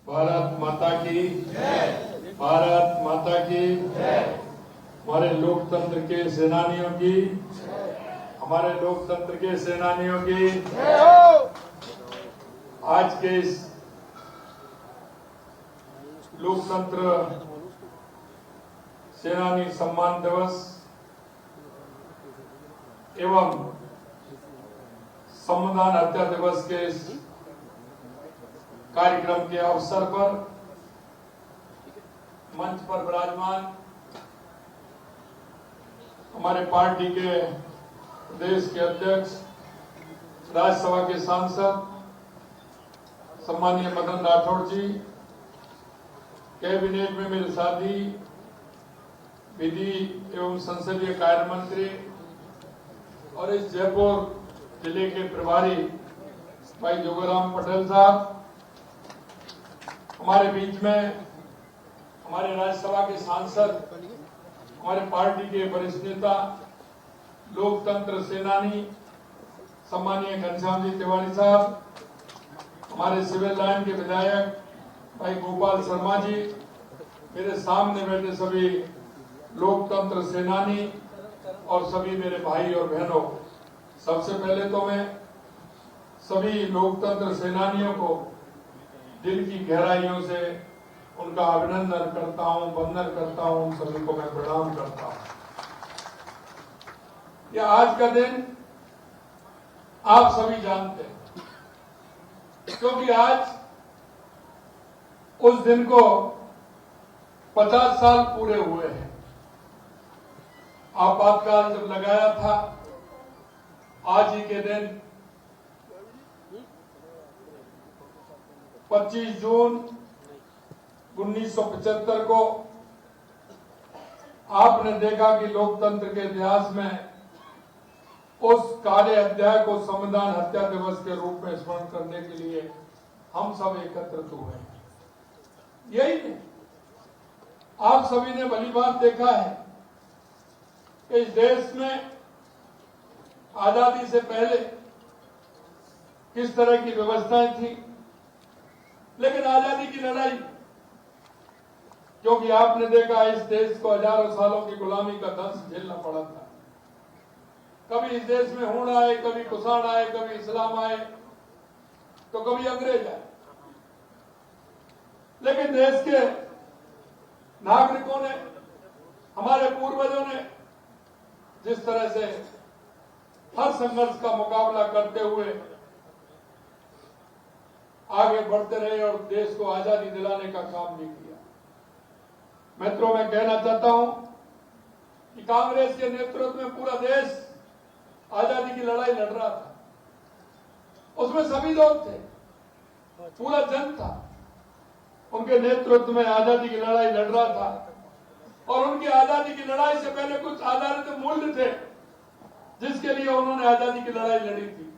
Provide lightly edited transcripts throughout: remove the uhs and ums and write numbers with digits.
भारत माता की जय। भारत माता की जय। हमारे लोकतंत्र के सेनानियों की, हमारे लोकतंत्र के सेनानियों की आज के इस लोकतंत्र सेनानी सम्मान दिवस एवं संविधान हत्या दिवस के इस कार्यक्रम के अवसर पर मंच पर विराजमान हमारे पार्टी के प्रदेश के अध्यक्ष, राज्यसभा के सांसद सम्मानीय मदन राठौड़ जी, कैबिनेट में मेरे साथी विधि एवं संसदीय कार्य मंत्री और इस जयपुर जिले के प्रभारी भाई जोगाराम पटेल साहब, हमारे बीच में हमारे राज्यसभा के सांसद, हमारे पार्टी के वरिष्ठ नेता, लोकतंत्र सेनानी सम्मानीय घनश्याम जी तिवारी साहब, हमारे सिविल लाइन के विधायक भाई गोपाल शर्मा जी, मेरे सामने बैठे सभी लोकतंत्र सेनानी और सभी मेरे भाई और बहनों, सबसे पहले तो मैं सभी लोकतंत्र सेनानियों को दिल की गहराइयों से उनका अभिनंदन करता हूं, वंदन करता हूं, उन सभी को मैं प्रणाम करता हूं। यह आज का दिन आप सभी जानते हैं, क्योंकि आज उस दिन को 50 साल पूरे हुए हैं। आपातकाल जब लगाया था, आज ही के दिन 25 जून 1975 को आपने देखा कि लोकतंत्र के इतिहास में उस काले अध्याय को संविधान हत्या दिवस के रूप में स्मरण करने के लिए हम सब एकत्रित हुए हैं। यही नहीं, आप सभी ने भली बात देखा है कि इस देश में आजादी से पहले किस तरह की व्यवस्थाएं थी, लेकिन आजादी की लड़ाई, क्योंकि आपने देखा इस देश को हजारों सालों की गुलामी का दर्द झेलना पड़ा था। कभी इस देश में हूण आए, कभी कुषाण आए, कभी इस्लाम आए, तो कभी अंग्रेज आए, लेकिन देश के नागरिकों ने, हमारे पूर्वजों ने जिस तरह से हर संघर्ष का मुकाबला करते हुए आगे बढ़ते रहे और देश को आजादी दिलाने का काम भी किया। मित्रों, मैं कहना चाहता हूं कि कांग्रेस के नेतृत्व में पूरा देश आजादी की लड़ाई लड़ रहा था। उसमें सभी लोग थे, पूरा जन था, उनके नेतृत्व में आजादी की लड़ाई लड़ रहा था। और उनकी आजादी की लड़ाई से पहले कुछ आधारित मूल्य थे जिसके लिए उन्होंने आजादी की लड़ाई लड़ी थी।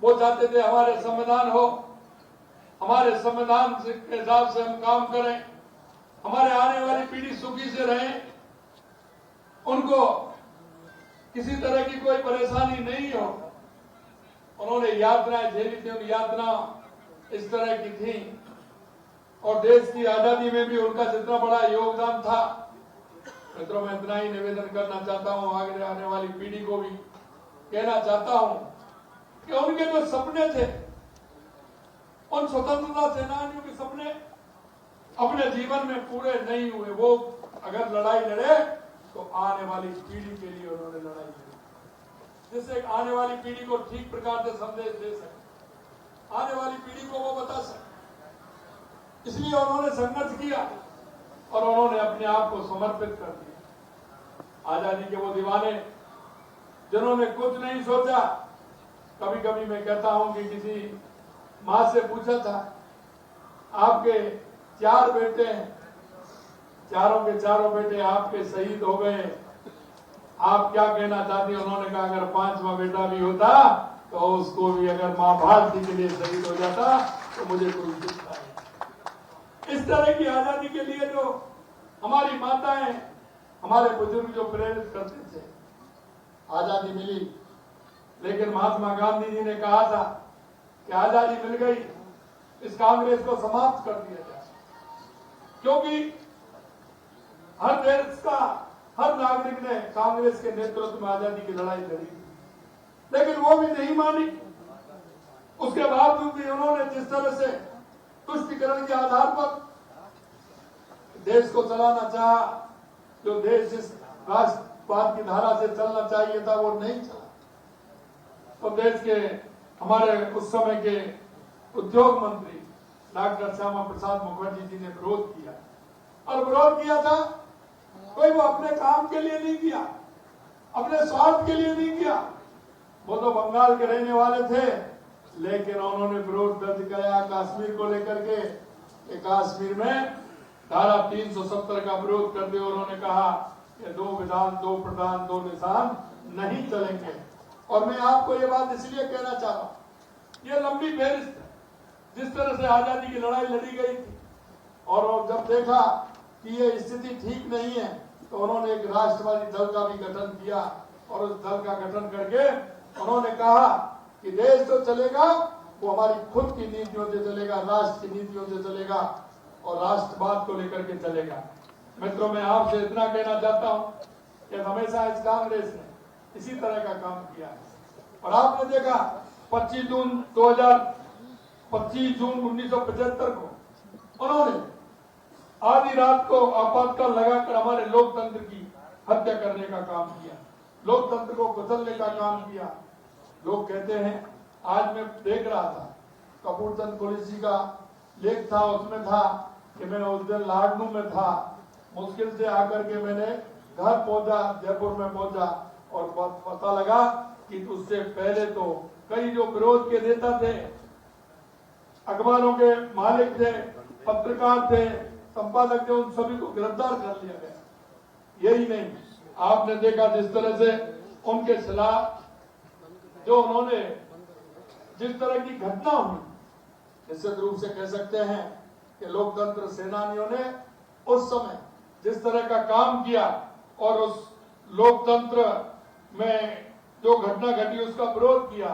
वो चाहते थे हमारे संविधान हो, हमारे संविधान के हिसाब से हम काम करें, हमारे आने वाली पीढ़ी सुखी से रहे, उनको किसी तरह की कोई परेशानी नहीं हो। उन्होंने यातनाएं झेली थी, उन यातना इस तरह की थी, और देश की आजादी में भी उनका जितना बड़ा योगदान था। मित्रों, मैं इतना ही निवेदन करना चाहता हूं, आगे आने वाली पीढ़ी को भी कहना चाहता हूं कि उनके जो सपने थे, उन स्वतंत्रता सेनानियों के सपने अपने जीवन में पूरे नहीं हुए। वो अगर लड़ाई लड़े तो आने वाली पीढ़ी के लिए उन्होंने लड़ाई लड़ी, जिससे आने वाली पीढ़ी को ठीक प्रकार से संदेश दे सके, आने वाली पीढ़ी को वो बता सके। इसलिए उन्होंने संघर्ष किया और उन्होंने अपने आप को समर्पित कर दिया। आजादी के वो दीवाने जिन्होंने कुछ नहीं सोचा। कभी कभी मैं कहता हूं कि किसी मां से पूछा था, आपके 4 बेटे हैं, चारों के चारों बेटे आपके शहीद हो गए, आप क्या कहना चाहती? उन्होंने कहा अगर 5वां बेटा भी होता तो उसको भी अगर मां भारती के लिए शहीद हो जाता तो मुझे कोई दुख नहीं। इस तरह की आजादी के लिए जो हमारी माताएं, हमारे बुजुर्ग जो प्रेरित करते थे, आजादी मिली। लेकिन महात्मा गांधी जी ने कहा था कि आजादी मिल गई इस कांग्रेस को समाप्त कर दिया जाए, क्योंकि हर देश का हर नागरिक ने कांग्रेस के नेतृत्व में आजादी की लड़ाई लड़ी, लेकिन वो भी नहीं मानी। उसके बावजूद भी उन्होंने जिस तरह से तुष्टिकरण के आधार पर देश को चलाना चाहा, जो देश इस राष्ट्रवाद की धारा से चलना चाहिए था वो नहीं चला। तो देश के हमारे उस समय के उद्योग मंत्री डॉक्टर श्यामा प्रसाद मुखर्जी जी ने विरोध किया, और विरोध किया था कोई वो अपने काम के लिए नहीं किया, अपने स्वार्थ के लिए नहीं किया। वो तो बंगाल के रहने वाले थे, लेकिन उन्होंने विरोध दर्ज किया कश्मीर को लेकर के कि कश्मीर में धारा 370 का विरोध करते हुए उन्होंने कहा कि 2 विधान 2 प्रधान 2 निशान नहीं चलेंगे। और मैं आपको ये बात इसलिए कहना चाह रहा हूं, ये लंबी फहरिस्त है जिस तरह से आजादी की लड़ाई लड़ी गई थी, और जब देखा कि ये स्थिति ठीक नहीं है तो उन्होंने एक राष्ट्रवादी दल का भी गठन किया, और उस दल का गठन करके उन्होंने कहा कि देश तो चलेगा वो हमारी खुद की नीतियों से चलेगा, राष्ट्र की नीतियों से चलेगा और राष्ट्रवाद को लेकर के चलेगा। मित्रों, मैं आपसे इतना कहना चाहता हूं कि हमेशा इस कांग्रेस ने इसी तरह का काम किया है। और आपने देखा 25 जून 1975 को उन्होंने आधी रात को आपातकाल लगाकर हमारे लोकतंत्र की हत्या करने का काम किया, लोकतंत्र को कुचलने का काम किया। लोग कहते हैं, आज मैं देख रहा था कपूरचंद पुलिस जी का लेख था, उसमें था कि मैं उस दिन लाडनू में था, मुश्किल से आकर के मैंने घर पहुंचा, जयपुर में पहुंचा, और पता लगा कि उससे पहले तो कई जो विरोध के नेता थे, अखबारों के मालिक थे, पत्रकार थे, संपादक थे, उन सभी को गिरफ्तार कर लिया गया। यही नहीं, आपने देखा जिस तरह से उनके खिलाफ जो उन्होंने जिस तरह की घटना हुई, निश्चित रूप से कह सकते हैं कि लोकतंत्र सेनानियों ने उस समय जिस तरह का काम किया और उस लोकतंत्र में जो घटना घटी उसका विरोध किया।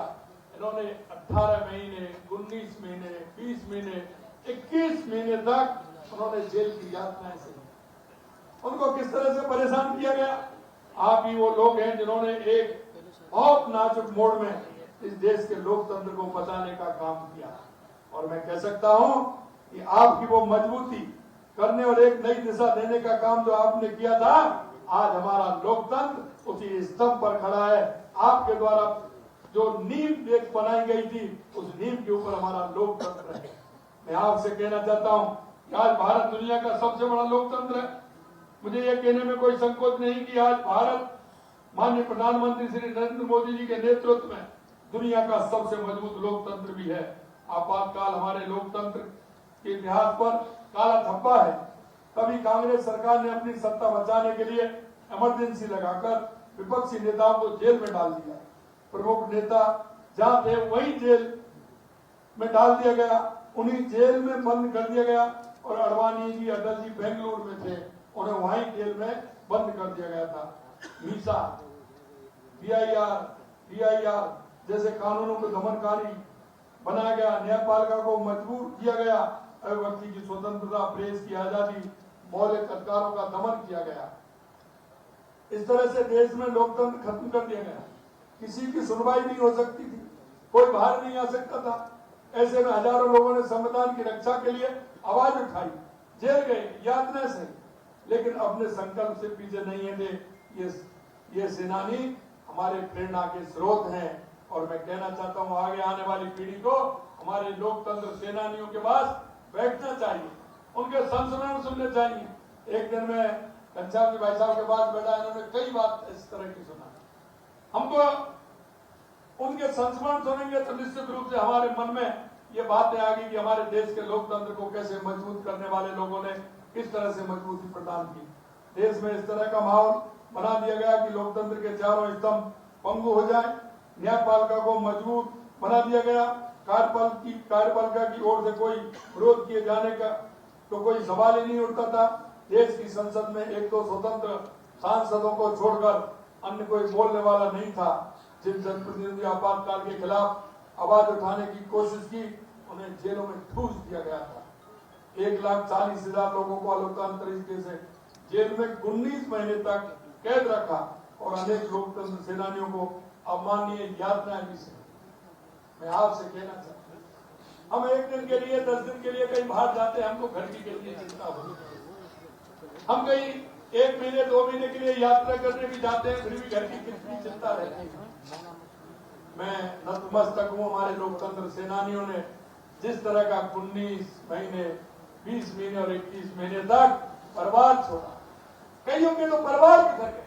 इन्होंने 18 महीने, 19 महीने, 20 महीने, 21 महीने तक उन्होंने जेल की यातनाएं सही। उनको किस तरह से परेशान किया गया। आप ही वो लोग हैं जिन्होंने एक बहुत नाजुक मोड़ में इस देश के लोकतंत्र को बचाने का काम किया, और मैं कह सकता हूं कि आपकी वो मजबूती करने और एक नई दिशा देने का काम जो आपने किया था, आज हमारा लोकतंत्र उसी स्तंभ पर खड़ा है। आपके द्वारा जो नींव एक बनाई गई थी, उस नींव के ऊपर हमारा लोकतंत्र है। मैं आपसे कहना चाहता हूं कि आज भारत दुनिया का सबसे बड़ा लोकतंत्र है। मुझे ये कहने में कोई संकोच नहीं कि आज भारत माननीय प्रधानमंत्री श्री नरेंद्र मोदी जी के नेतृत्व में दुनिया का सबसे मजबूत लोकतंत्र भी है। आपातकाल हमारे लोकतंत्र के इतिहास पर काला धब्बा है। तभी कांग्रेस सरकार ने अपनी सत्ता बचाने के लिए इमरजेंसी लगाकर विपक्षी नेताओं को जेल में डाल दिया। प्रमुख नेता जहां थे वही जेल में डाल दिया गया, उन्हीं जेल में बंद कर दिया गया, और अडवाणी जी, अटल जी बेंगलुरु में थे, उन्हें वहीं जेल में बंद कर दिया गया था। मीसा, DIR जैसे कानूनों को दमनकारी बनाया गया, न्यायपालिका को मजबूर किया गया, अभिव्यक्ति की स्वतंत्रता, प्रेस की आजादी, मौलिक अधिकारों का दमन किया गया। इस तरह से देश में लोकतंत्र खत्म कर दिया गया। किसी की सुनवाई नहीं हो सकती थी, कोई बाहर नहीं आ सकता था। ऐसे में हजारों लोगों ने संविधान की रक्षा के लिए आवाज उठाई, जेल गए, यातना से, लेकिन अपने संकल्प से पीछे नहीं हटे। ये सेनानी हमारे प्रेरणा के स्रोत हैं, और मैं कहना चाहता हूं आगे आने वाली पीढ़ी को हमारे लोकतंत्र सेनानियों के पास बैठना चाहिए, उनके संस्मरण सुनने चाहिए। एक दिन में घनश्याम जी भाई साहब के पास बैठा, इन्होंने कई बात इस तरह की सुना। हमको उनके संस्मरण सुनेंगे तो निश्चित रूप से हमारे मन में ये बातें आ गई कि हमारे देश के लोकतंत्र को कैसे मजबूत करने वाले लोगों ने किस तरह से मजबूती प्रदान की। देश में इस तरह का माहौल बना दिया गया कि लोकतंत्र के चारों स्तंभ पंगु हो जाए। न्यायपालिका को मजबूत बना दिया गया। कार्यपालिका की ओर से कोई विरोध किए जाने का तो कोई सवाल ही नहीं उठता था। देश की संसद में एक तो स्वतंत्र सांसदों को छोड़कर अन्य कोई बोलने वाला नहीं था। जिन जनप्रतिनिधि आपातकाल के खिलाफ आवाज उठाने की कोशिश की, उन्हें जेलों में ठूस दिया गया था। 1,40,000 लोगों को अलोकतांत्रिक तरीके से जेल में 19 महीने तक कैद रखा और अनेक लोकतंत्र सेनानियों को अमानवीय यातनाएं भी सही। मैं आपसे कहना चाहता हूं, हम 1 दिन के लिए 10 दिन के लिए कहीं बाहर जाते हैं, हमको घर के लिए चिंता होती है। हम कहीं 1 महीने 2 महीने के लिए यात्रा करने भी जाते हैं, फिर भी घर की कितनी चिंता रहती है। मैं नतमस्तक हूं हमारे लोकतंत्र सेनानियों ने जिस तरह का 19 महीने 20 महीने और 21 महीने तक परिवार छोड़ा। कईयों के तो परिवार बिखर गए,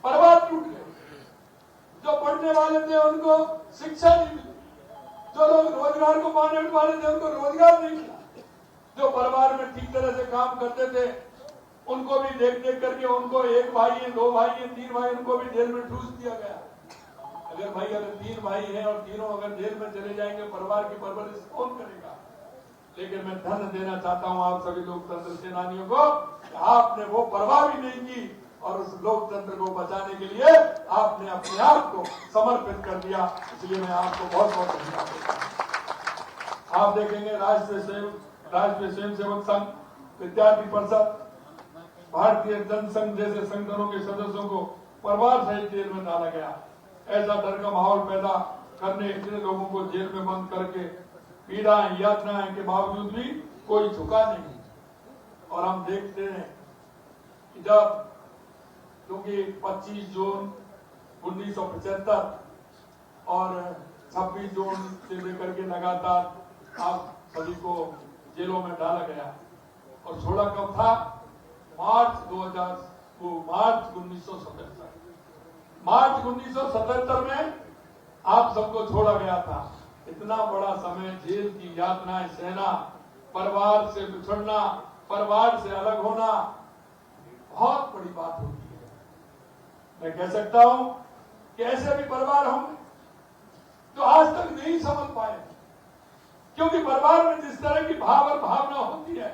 परिवार टूट गए। जो पढ़ने वाले थे उनको शिक्षा नहीं मिली, जो लोग रोजगार को पाने वाले थे उनको रोजगार नहीं मिला, जो परिवार में ठीक तरह से काम करते थे उनको भी देख देख करके उनको 1 भाई है, 2 भाई है, 3 भाई, उनको भी जेल में ठूस दिया गया। अगर 3 भाई हैं और तीनों अगर जेल में चले जाएंगे, परिवार की परवरिश कौन करेगा? लेकिन मैं धन्य देना चाहता हूं आप सभी लोकतंत्र सेनानियों को, आपने वो परवाह भी नहीं की और उस लोकतंत्र को बचाने के लिए आपने अपने आप को समर्पित कर दिया। इसलिए मैं आपको बहुत बहुत धन्यवाद देता हूं। आप देखेंगे राष्ट्रीय स्वयंसेवक संघ, विद्यार्थी परिषद, भारतीय जनसंघ जैसे संगठनों के सदस्यों को परिवार सहित जेल में डाला गया। ऐसा डर का माहौल पैदा करने इतने लोगों को जेल में बंद करके पीड़ाएं यातनाएं के बावजूद भी कोई झुका नहीं। और हम देखते हैं कि जब क्योंकि 25 जून 1975 और 26 जून से लेकर के लगातार आप सभी को जेलों में डाला गया और छोड़ा कब था? मार्च 1977 मार्च 1977 में आप सबको छोड़ा गया था। इतना बड़ा समय जेल की यातनाएं सहना, परिवार से बिछड़ना, परिवार से अलग होना बहुत बड़ी बात होती है। मैं कह सकता हूं कि ऐसे भी परिवार होंगे जो आज तक नहीं समझ पाए, क्योंकि परिवार में जिस तरह की भाव और भावना होती है,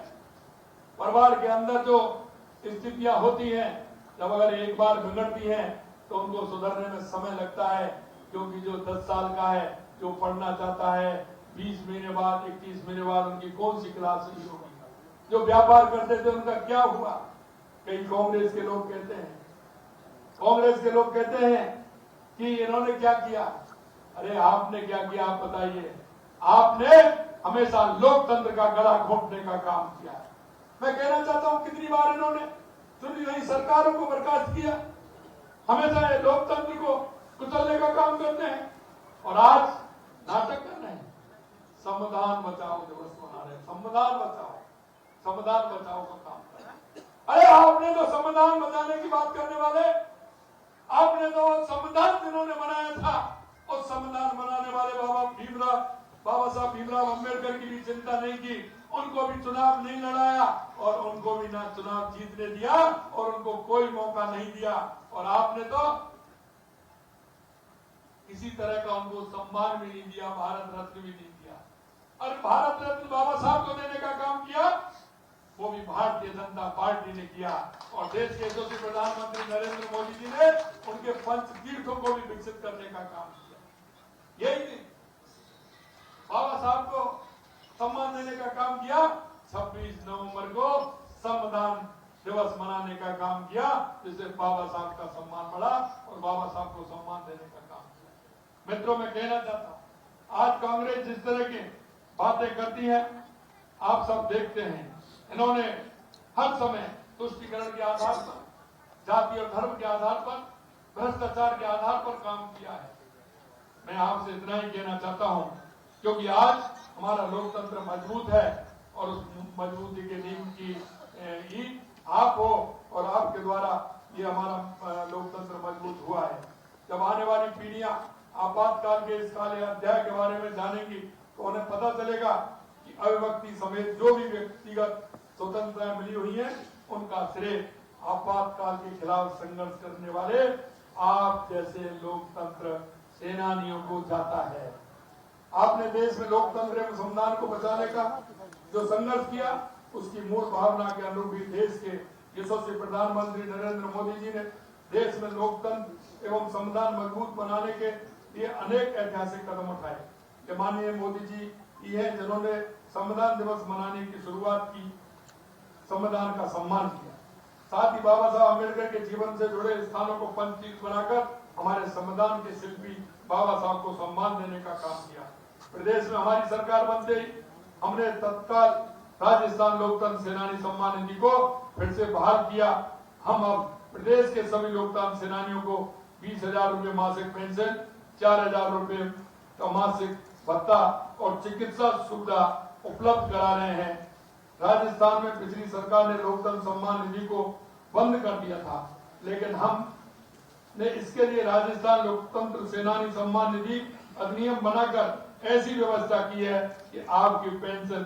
परिवार के अंदर जो स्थितियां होती हैं, जब अगर एक बार बिगड़ती हैं तो उनको सुधरने में समय लगता है। क्योंकि जो 10 साल का है, जो पढ़ना चाहता है, 20 महीने बाद 21 महीने बाद उनकी कौन सी क्लास शुरू होगी? जो व्यापार करते थे उनका क्या हुआ? कई कांग्रेस के लोग कहते हैं कि इन्होंने क्या किया। अरे आपने क्या किया, आप बताइए। आपने हमेशा लोकतंत्र का गला घोटने का काम किया। मैं कहना चाहता हूं कितनी बार इन्होंने चुनी हुई सरकारों को बर्खास्त किया, हमेशा लोकतंत्र को कुचलने का काम करते हैं और आज नाटक कर रहे हैं। संविधान बचाओ दिवस मना रहे, संविधान बचाओ का काम कर रहे हैं। अरे आपने तो संविधान बचाने की बात करने वाले, आपने तो संविधान जिन्होंने बनाया था, उस संविधान बनाने वाले बाबा साहब भीमराव अम्बेडकर की भी चिंता नहीं की, उनको भी चुनाव नहीं लड़ाया और उनको भी ना चुनाव जीतने दिया और उनको कोई मौका नहीं दिया। और आपने तो किसी तरह का उनको सम्मान भी नहीं दिया, भारत रत्न भी नहीं दिया। और भारत रत्न बाबा साहब को देने का काम किया, वो भी भारतीय जनता पार्टी ने किया। और देश के यशस्वी प्रधानमंत्री नरेंद्र मोदी जी ने उनके पंच तीर्थों को भी विकसित करने का काम किया। यही नहीं, बाबा साहब को सम्मान देने का काम किया। 26 नवंबर को संविधान दिवस मनाने का काम किया, जिससे बाबा साहब का सम्मान बढ़ा और बाबा साहब को सम्मान देने का काम किया। मित्रों, मैं कहना चाहता हूं, आज कांग्रेस जिस तरह की बातें करती है, आप सब देखते हैं। इन्होंने हर समय तुष्टीकरण के आधार पर, जाति और धर्म के आधार पर, भ्रष्टाचार के आधार पर काम किया है। मैं आपसे इतना ही कहना चाहता हूं, क्योंकि आज हमारा लोकतंत्र मजबूत है और उस मजबूती के नींव की आप हो और आपके द्वारा ये हमारा लोकतंत्र मजबूत हुआ है। जब आने वाली पीढ़ियां आपातकाल के इस काले अध्याय के बारे में जानेंगी तो उन्हें पता चलेगा कि अभिव्यक्ति समेत जो भी व्यक्तिगत स्वतंत्रताएं मिली हुई है, उनका श्रेय आपातकाल के खिलाफ संघर्ष करने वाले आप जैसे लोकतंत्र सेनानियों को जाता है। आपने देश में लोकतंत्र एवं संविधान को बचाने का जो संघर्ष किया, उसकी मूल भावना के अनुरूप ही देश के यशस्वी प्रधानमंत्री नरेंद्र मोदी जी ने देश में लोकतंत्र एवं संविधान मजबूत बनाने के लिए अनेक ऐतिहासिक कदम उठाए। माननीय मोदी जी ये है जिन्होंने संविधान दिवस मनाने की शुरुआत की, संविधान का सम्मान किया। साथ ही बाबा साहब अम्बेडकर के जीवन से जुड़े स्थानों को पंचतीर्थ बनाकर हमारे संविधान के शिल्पी बाबा साहब को सम्मान देने का काम किया। प्रदेश में हमारी सरकार बनते ही हमने तत्काल राजस्थान लोकतंत्र सेनानी सम्मान निधि को फिर से बहाल किया। हम अब प्रदेश के सभी लोकतंत्र सेनानियों को 20,000 रुपये मासिक पेंशन, 4,000 रुपये मासिक भत्ता और चिकित्सा सुविधा उपलब्ध करा रहे हैं। राजस्थान में पिछली सरकार ने लोकतंत्र सम्मान निधि को बंद कर दिया था, लेकिन हमने इसके लिए राजस्थान लोकतंत्र सेनानी सम्मान निधि अधिनियम बनाकर ऐसी व्यवस्था की है कि आपकी पेंशन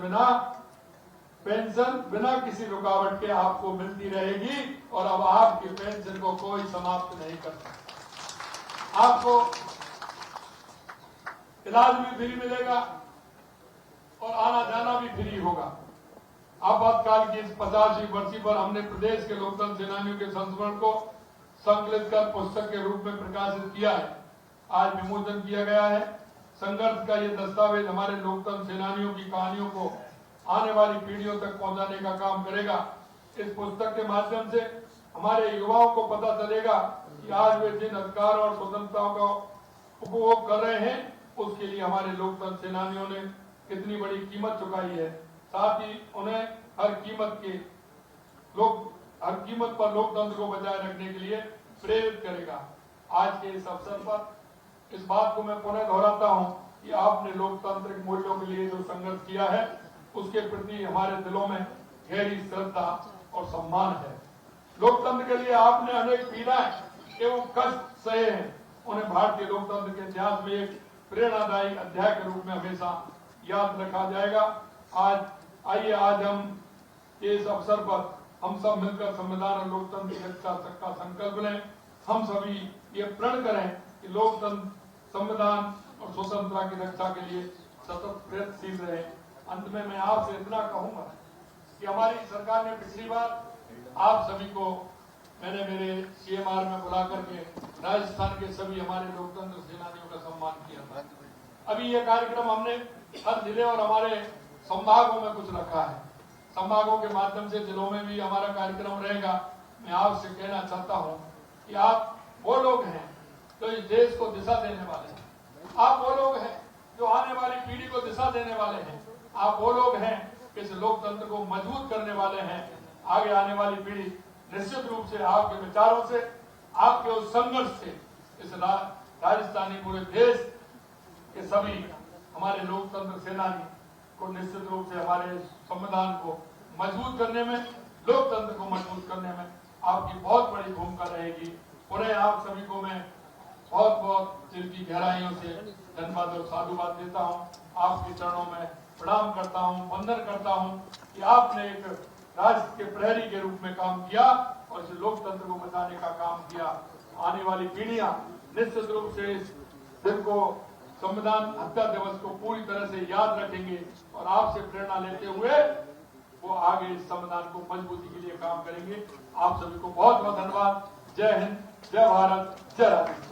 बिना किसी रुकावट के आपको मिलती रहेगी और अब आपकी पेंशन को कोई समाप्त नहीं कर सकता। आपको इलाज भी फ्री मिलेगा और आना जाना भी फ्री होगा। आपातकाल की इस 50वीं बरसी पर हमने प्रदेश के लोकतंत्र सेनानियों के संस्मरण को संकलित कर पुस्तक के रूप में प्रकाशित किया है। आज विमोचन किया गया है। संघर्ष का ये दस्तावेज हमारे लोकतंत्र सेनानियों की कहानियों को आने वाली पीढ़ियों तक पहुंचाने का काम करेगा। इस पुस्तक के माध्यम से हमारे युवाओं को पता चलेगा कि आज वे जिन अधिकार और स्वतंत्रताओं का उपभोग कर रहे हैं, उसके लिए हमारे लोकतंत्र सेनानियों ने कितनी बड़ी कीमत चुकाई है। साथ ही उन्हें हर कीमत पर लोकतंत्र को बचाए रखने के लिए प्रेरित करेगा। आज के इस अवसर पर इस बात को मैं पुनः दोहराता हूं कि आपने लोकतांत्रिक मूल्यों के लिए जो संघर्ष किया है, उसके प्रति हमारे दिलों में गहरी श्रद्धा और सम्मान है। लोकतंत्र के लिए आपने अनेक पीड़ाएं एवं कष्ट सहे हैं। उन्हें भारतीय लोकतंत्र के इतिहास में एक प्रेरणादायी अध्याय के रूप में हमेशा याद रखा जाएगा। आज हम इस अवसर पर हम सब मिलकर संविधान और लोकतंत्र की रक्षा का संकल्प लें। हम सभी ये प्रण करें कि लोकतंत्र, संविधान और स्वतंत्रता की रक्षा के लिए सतत प्रयत्नशील रहे। अंत में मैं आपसे इतना कहूंगा कि हमारी सरकार ने पिछली बार आप सभी को मैंने मेरे CMR में बुला करके राजस्थान के सभी हमारे लोकतंत्र सेनानियों का सम्मान किया था। अभी ये कार्यक्रम हमने हर जिले और हमारे संभागों में कुछ रखा है। संभागों के माध्यम से जिलों में भी हमारा कार्यक्रम रहेगा। मैं आपसे कहना चाहता हूं कि आप वो लोग हैं जो इस देश को दिशा देने वाले हैं। आप वो लोग हैं जो आने वाली पीढ़ी को दिशा देने वाले हैं। आप वो लोग हैं कि इस लोकतंत्र को मजबूत करने वाले हैं। आगे आने वाली पीढ़ी निश्चित रूप से आपके विचारों से, आपके उस संघर्ष से इस राजस्थानी पूरे देश के सभी हमारे लोकतंत्र सेनानी को निश्चित रूप से हमारे संविधान को मजबूत करने में, लोकतंत्र को मजबूत करने में आपकी बहुत बड़ी भूमिका रहेगी। पुनः आप सभी को मैं बहुत बहुत दिल की गहराइयों से धन्यवाद और साधुवाद देता हूँ। आपके चरणों में प्रणाम करता हूँ, वंदन करता हूँ कि आपने एक राष्ट्र के प्रहरी के रूप में काम किया और इस लोकतंत्र को बचाने का काम किया। आने वाली पीढ़ियां निश्चित रूप से इस दिन को, संविधान हत्या दिवस को पूरी तरह से याद रखेंगे और आपसे प्रेरणा लेते हुए वो आगे इस संविधान को मजबूती के लिए काम करेंगे। आप सभी को बहुत बहुत धन्यवाद। जय हिंद, जय भारत, जय राजस्थान।